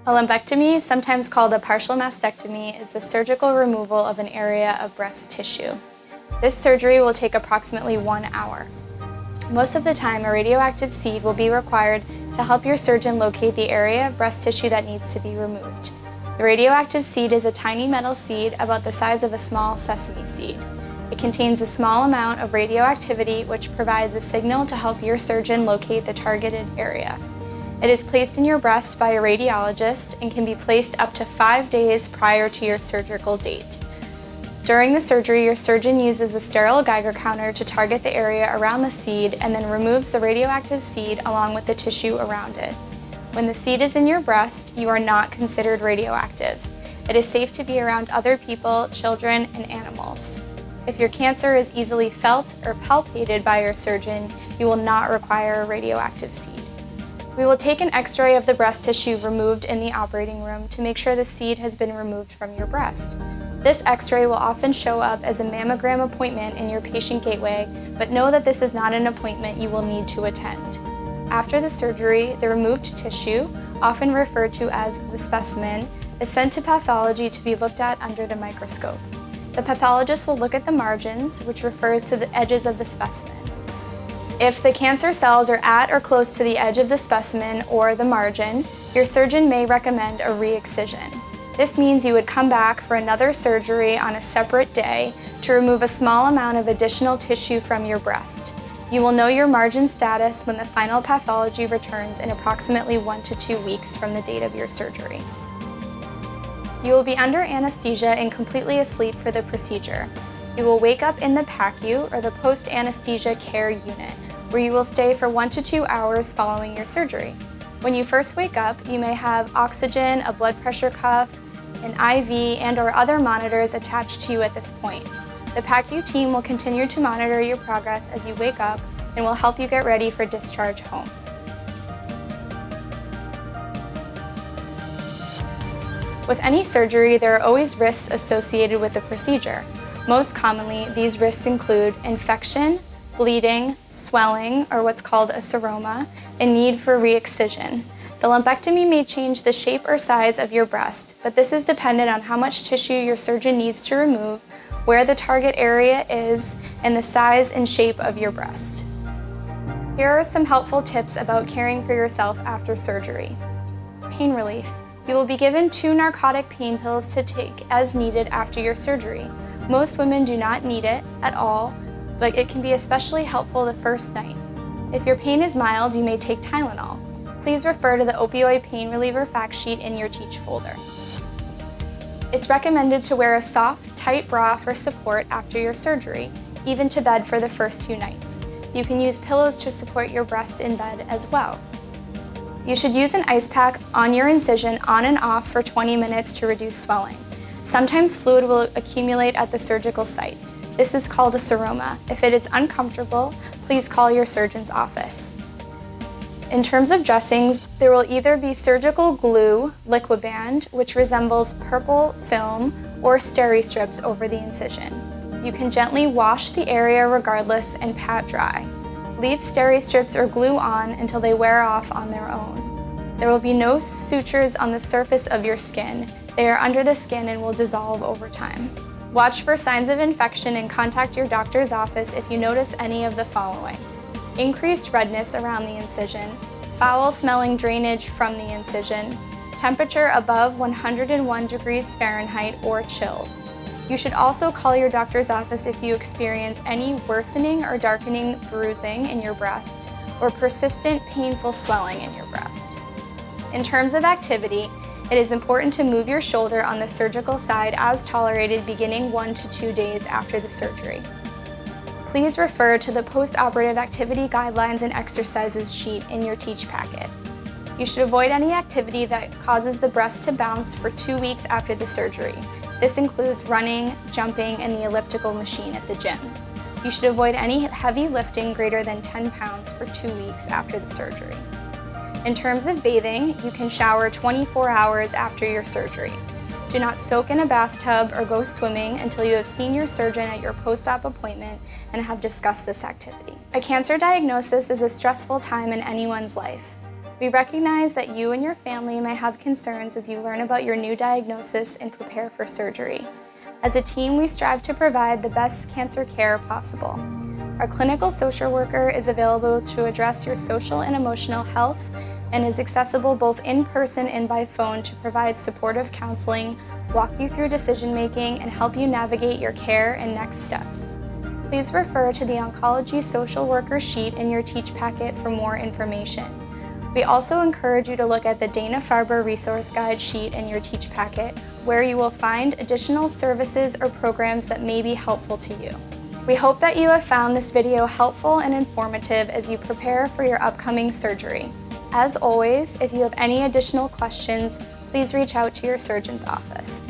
A lumpectomy, sometimes called a partial mastectomy, is the surgical removal of an area of breast tissue. This surgery will take approximately 1 hour. Most of the time, a radioactive seed will be required to help your surgeon locate the area of breast tissue that needs to be removed. The radioactive seed is a tiny metal seed about the size of a small sesame seed. It contains a small amount of radioactivity which provides a signal to help your surgeon locate the targeted area. It is placed in your breast by a radiologist and can be placed up to 5 days prior to your surgical date. During the surgery, your surgeon uses a sterile Geiger counter to target the area around the seed and then removes the radioactive seed along with the tissue around it. When the seed is in your breast, you are not considered radioactive. It is safe to be around other people, children, and animals. If your cancer is easily felt or palpated by your surgeon, you will not require a radioactive seed. We will take an X-ray of the breast tissue removed in the operating room to make sure the seed has been removed from your breast. This X-ray will often show up as a mammogram appointment in your patient gateway, but know that this is not an appointment you will need to attend. After the surgery, the removed tissue, often referred to as the specimen, is sent to pathology to be looked at under the microscope. The pathologist will look at the margins, which refers to the edges of the specimen. If the cancer cells are at or close to the edge of the specimen or the margin, your surgeon may recommend a re-excision. This means you would come back for another surgery on a separate day to remove a small amount of additional tissue from your breast. You will know your margin status when the final pathology returns in approximately 1 to 2 weeks from the date of your surgery. You will be under anesthesia and completely asleep for the procedure. You will wake up in the PACU, or the post-anesthesia care unit, where you will stay for 1 to 2 hours following your surgery. When you first wake up, you may have oxygen, a blood pressure cuff, an IV, and/or other monitors attached to you at this point. The PACU team will continue to monitor your progress as you wake up and will help you get ready for discharge home. With any surgery, there are always risks associated with the procedure. Most commonly, these risks include infection, bleeding, swelling, or what's called a seroma, and need for re-excision. The lumpectomy may change the shape or size of your breast, but this is dependent on how much tissue your surgeon needs to remove, where the target area is, and the size and shape of your breast. Here are some helpful tips about caring for yourself after surgery. Pain relief. You will be given 2 narcotic pain pills to take as needed after your surgery. Most women do not need it at all, but it can be especially helpful the first night. If your pain is mild, you may take Tylenol. Please refer to the opioid pain reliever fact sheet in your teach folder. It's recommended to wear a soft, tight bra for support after your surgery, even to bed for the first few nights. You can use pillows to support your breast in bed as well. You should use an ice pack on your incision on and off for 20 minutes to reduce swelling. Sometimes fluid will accumulate at the surgical site. This is called a seroma. If it is uncomfortable, please call your surgeon's office. In terms of dressings, there will either be surgical glue, Liquiband, which resembles purple film, or steri-strips over the incision. You can gently wash the area regardless and pat dry. Leave steri-strips or glue on until they wear off on their own. There will be no sutures on the surface of your skin. They are under the skin and will dissolve over time. Watch for signs of infection and contact your doctor's office if you notice any of the following: increased redness around the incision, foul-smelling drainage from the incision, temperature above 101 degrees Fahrenheit or chills. You should also call your doctor's office if you experience any worsening or darkening bruising in your breast or persistent painful swelling in your breast. In terms of activity, it is important to move your shoulder on the surgical side as tolerated beginning 1 to 2 days after the surgery. Please refer to the post-operative activity guidelines and exercises sheet in your teach packet. You should avoid any activity that causes the breast to bounce for 2 weeks after the surgery. This includes running, jumping, and the elliptical machine at the gym. You should avoid any heavy lifting greater than 10 pounds for 2 weeks after the surgery. In terms of bathing, you can shower 24 hours after your surgery. Do not soak in a bathtub or go swimming until you have seen your surgeon at your post-op appointment and have discussed this activity. A cancer diagnosis is a stressful time in anyone's life. We recognize that you and your family may have concerns as you learn about your new diagnosis and prepare for surgery. As a team, we strive to provide the best cancer care possible. Our clinical social worker is available to address your social and emotional health and is accessible both in person and by phone to provide supportive counseling, walk you through decision-making, and help you navigate your care and next steps. Please refer to the Oncology Social Worker sheet in your Teach Packet for more information. We also encourage you to look at the Dana-Farber Resource Guide sheet in your Teach Packet, where you will find additional services or programs that may be helpful to you. We hope that you have found this video helpful and informative as you prepare for your upcoming surgery. As always, if you have any additional questions, please reach out to your surgeon's office.